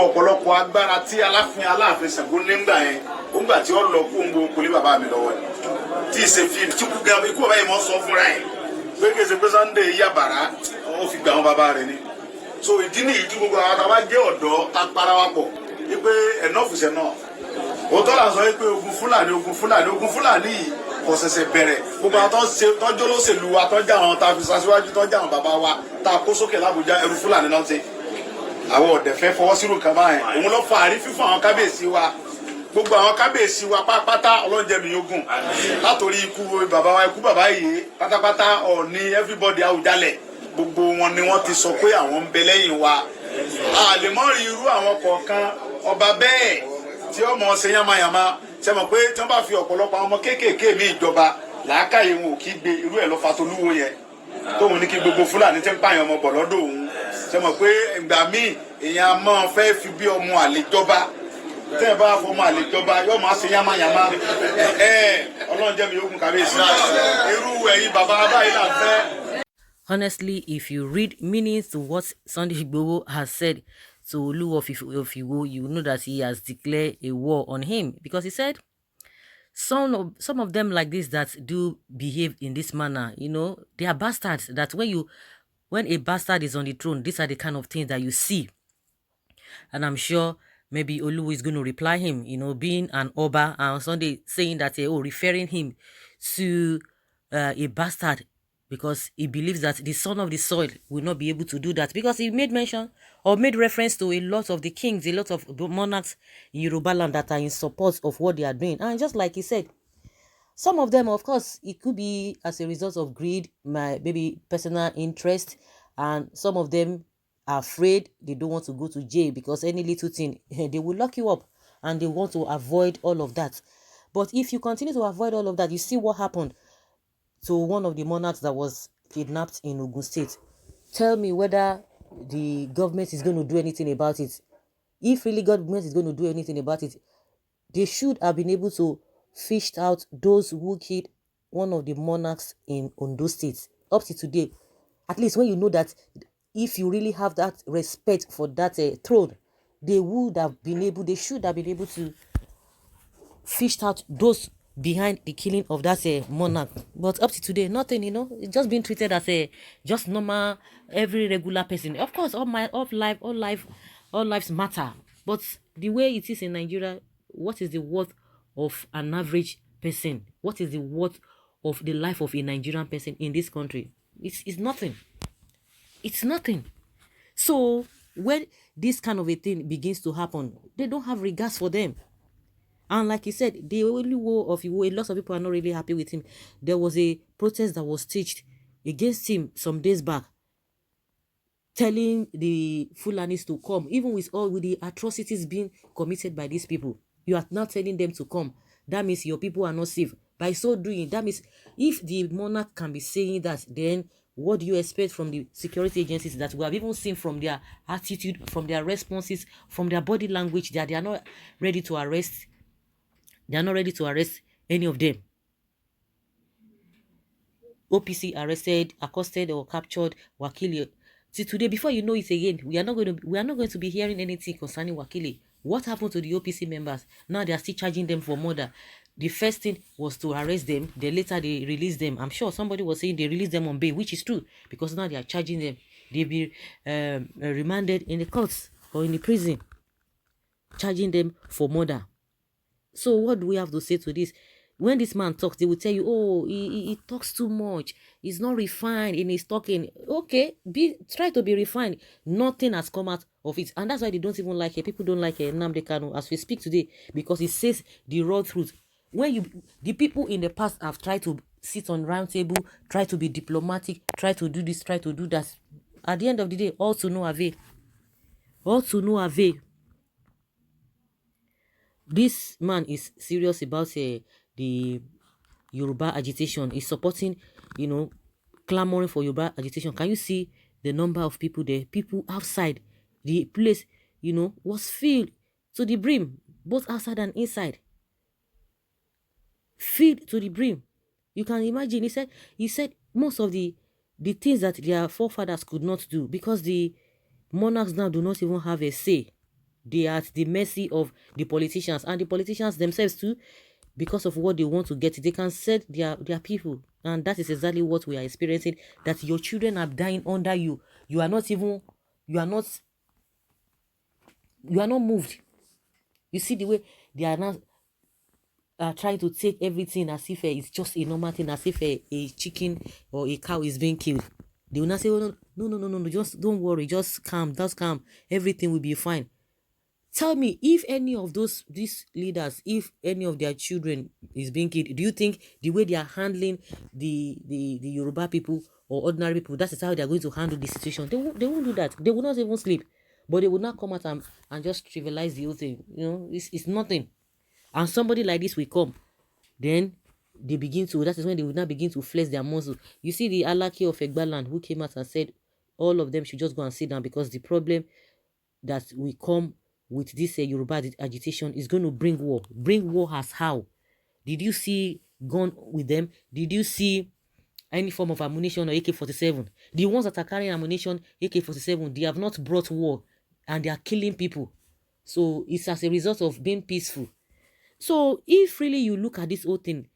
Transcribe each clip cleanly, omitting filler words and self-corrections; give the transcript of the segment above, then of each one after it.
ọ̀pọ̀lọpọ̀ agbára tí Aláàfin Ṣàngó nígbà yẹn ó gbà tí ó lọ kú ń bo kò ní bàbá mi lọ́wọ́ ni tí ì ṣe fi tí kú gan ikú bàbá yìí mọ́ sọ fúnra yẹn pé kí ẹsẹ̀ pé Sunday yàbàrá ó fi gbà wọn bàbá rẹ̀ ni so ìdí nìyí tí gbogbo àwọn àtàwọn jẹ́ ọ̀dọ́ tá para wa pọ̀ wípé enough is enough òótọ́ là ń sọ wípé ogun Fúlàní yìí kò ṣẹ̀ṣẹ̀ bẹ̀rẹ̀ gbogbo àwọn tọ́jú olóṣèlú wa tọ́jú àwọn tá a fi ṣaṣíwájú tọ́jú àwọn bàbá wa tá a kó sókè l'Ábùjá ẹrú Fúlàní náà ṣe àwọn ọ̀dẹ̀ fẹ́ fọwọ́ sírù kan báyìí òun ló fa àrífín fún àwọn kábíyèsí wa gbogbo àwọn kábíyèsí wa pátápátá ọlọ́jẹ̀mí ogun látòrí ikú bàbá yìí pátápátá Ọọ̀ni everybody Àwùjalẹ̀ gbogbo wọn ni wọ́n ti sọ pé àwọn ń bẹ lẹ́yìn wa a lè mọ́ rí irú àwọn kọ̀ọ̀kan ọba bẹ́ẹ̀ tí ó mọ̀ ṣe yánmayànmá ṣe mọ̀ pé tí wọ́n bá fi ọ̀pọ̀lọpọ̀ àwọn ọmọ kéékèèké mi ìjọba làákàyè wọn ò kí gbé irú ẹ̀ lọ́fà t'Olúwo yẹn tóun ní kí gbogbo Fúlàní tí ń pààyàn ọmọ bọ̀ lọ́dọ̀ òun ṣe mọ̀ pé ìgbà míì èèyàn máa fẹ́ fi bí ọmọ àlejọba tẹ́ ẹ bá fọmọ àlejọba yóò máa ṣe yánmayànmá Ọlọ́run jẹ́ mi yókùn kábíyèsí irú ẹ̀yin bàbá báyìí là ń fẹ́. Honestly, if you read meanings to what Sunday IGBOHO has said to OLUWO of IWO, you know that he has declared a war on him, because he said some of them like this that do behave in this manner, you know, they are bastards. That when a bastard is on the throne, these are the kind of things that you see. And I'm sure maybe OLUWO is going to reply him, you know, being an Oba, and Sunday saying that, referring him to a bastard, because he believes that the son of the soil will not be able to do that, because he made mention or made reference to a lot of the kings, a lot of monarchs in Yoruba land that are in support of what they are doing. And just like he said, some of them, of course, it could be as a result of greed, maybe personal interest, and some of them are afraid, they don't want to go to jail, because any little thing, they will lock you up, and they want to avoid all of that. But if you continue to avoid all of that, you see what happened to one of the monarchs that was kidnapped in Ogun State. Tell me whether the government is going to do anything about it. If really government is going to do anything about it, they should have been able to fish out those who killed one of the monarchs in Ondo State. Up to today, at least when you know that if you really have that respect for that throne, they should have been able to fish out those behind the killing of that monarch. But up to today, nothing, you know. It's just being treated as a just normal, every regular person. Of course, all lives matter. But the way it is in Nigeria, what is the worth of an average person? What is the worth of the life of a Nigerian person in this country? It's nothing. It's nothing. So when this kind of a thing begins to happen, they don't have regards for them. And like he said, the OLUWO of IWO, a lot of people are not really happy with him. There was a protest that was staged against him some days back, telling the Fulanis to come, even with the atrocities being committed by these people. You are now telling them to come. That means your people are not safe. By so doing, that means if the monarch can be saying that, then what do you expect from the security agencies that we have even seen from their attitude, from their responses, from their body language, that they are not ready to arrest? They are not ready to arrest any of them. OPC arrested, accosted, or captured Wakili. See, today, before you know it again, we are not going to be hearing anything concerning Wakili. What happened to the OPC members? Now they are still charging them for murder. The first thing was to arrest them. Then later they released them. I'm sure somebody was saying they released them on bail, which is true, because now they are charging them. They'll be remanded in the courts or in the prison, charging them for murder. So what do we have to say to this? When this man talks, they will tell you, oh, he talks too much. He's not refined in his talking. Okay, try to be refined. Nothing has come out of it. And that's why they don't even like it. People don't like Nnamdi Kanu as we speak today, because he says the raw truth. The people in the past have tried to sit on round table, try to be diplomatic, try to do this, try to do that. At the end of the day, all to no avail. All to no avail. This man is serious about the Yoruba agitation. He's supporting, clamoring for Yoruba agitation. Can you see the number of people there? People outside the place, was filled to the brim, both outside and inside. Filled to the brim. You can imagine. He said most of the things that their forefathers could not do, because the monarchs now do not even have a say. They are at the mercy of the politicians, and the politicians themselves too, because of what they want to get. They can set their people, and that is exactly what we are experiencing. That your children are dying under you. You are not even, you are not moved. You see the way they are now trying to take everything as if it's just a normal thing, as if a chicken or a cow is being killed. They will not say, oh, no, just don't worry, just calm, everything will be fine. Tell me, if any of these leaders, if any of their children is being killed, do you think the way they are handling the Yoruba people or ordinary people, that is how they are going to handle the situation? They won't do that. They will not even sleep, but they will not come out and just trivialize the whole thing. It's nothing. And somebody like this will come, then they begin to, that is when they will now begin to flex their muscle. You see the Alaki of Egbaland who came out and said all of them should just go and sit down, because the problem that will come with this Yoruba agitation is going to bring war. Bring war as how? Did you see gun with them? Did you see any form of ammunition or AK-47? The ones that are carrying ammunition, AK-47, they have not brought war, and they are killing people. So it's as a result of being peaceful. So if really you look at this whole thing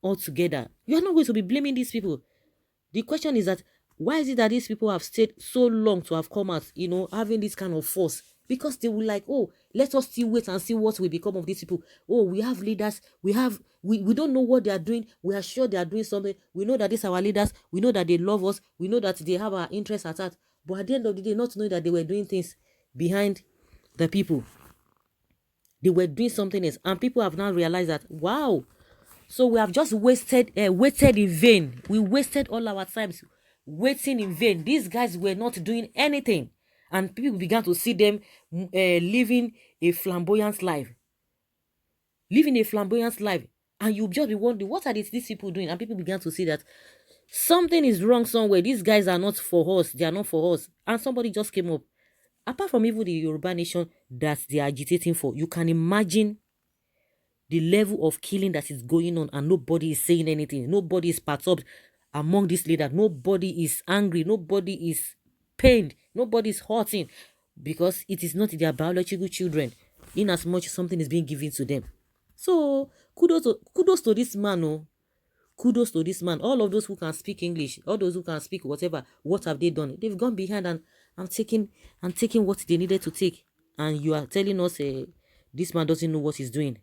altogether, you are not going to be blaming these people. The question is that, why is it that these people have stayed so long to have come out, having this kind of force? Because they will like, oh, let us still wait and see what will become of these people. Oh, we have leaders, we don't know what they are doing. We are sure they are doing something. We know that these are our leaders. We know that they love us. We know that they have our interests at heart. But at the end of the day, not knowing that they were doing things behind the people. They were doing something else, and people have now realized that, wow, so we have just waited in vain. We wasted all our times waiting in vain. These guys were not doing anything, and people began to see them living a flamboyant life. And you just be wondering, what are these people doing? And people began to see that something is wrong somewhere. These guys are not for us. They are not for us. And somebody just came up. Apart from even the Yoruba nation that they are agitating for, you can imagine the level of killing that is going on, and nobody is saying anything. Nobody is perturbed among these leaders. Nobody is angry. Nobody is pained. Nobody is hurting, because it is not their biological children, in as much something is being given to them. So kudos to this man. Oh, kudos to this man. All of those who can speak English, all those who can speak whatever, what have they done? They've gone behind and taking what they needed to take. And you are telling us this man doesn't know what he's doing.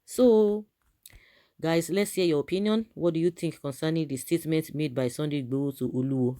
So, guys, let's hear your opinion. What do you think concerning the statement made by Sunday IGBOHO to OLUWO?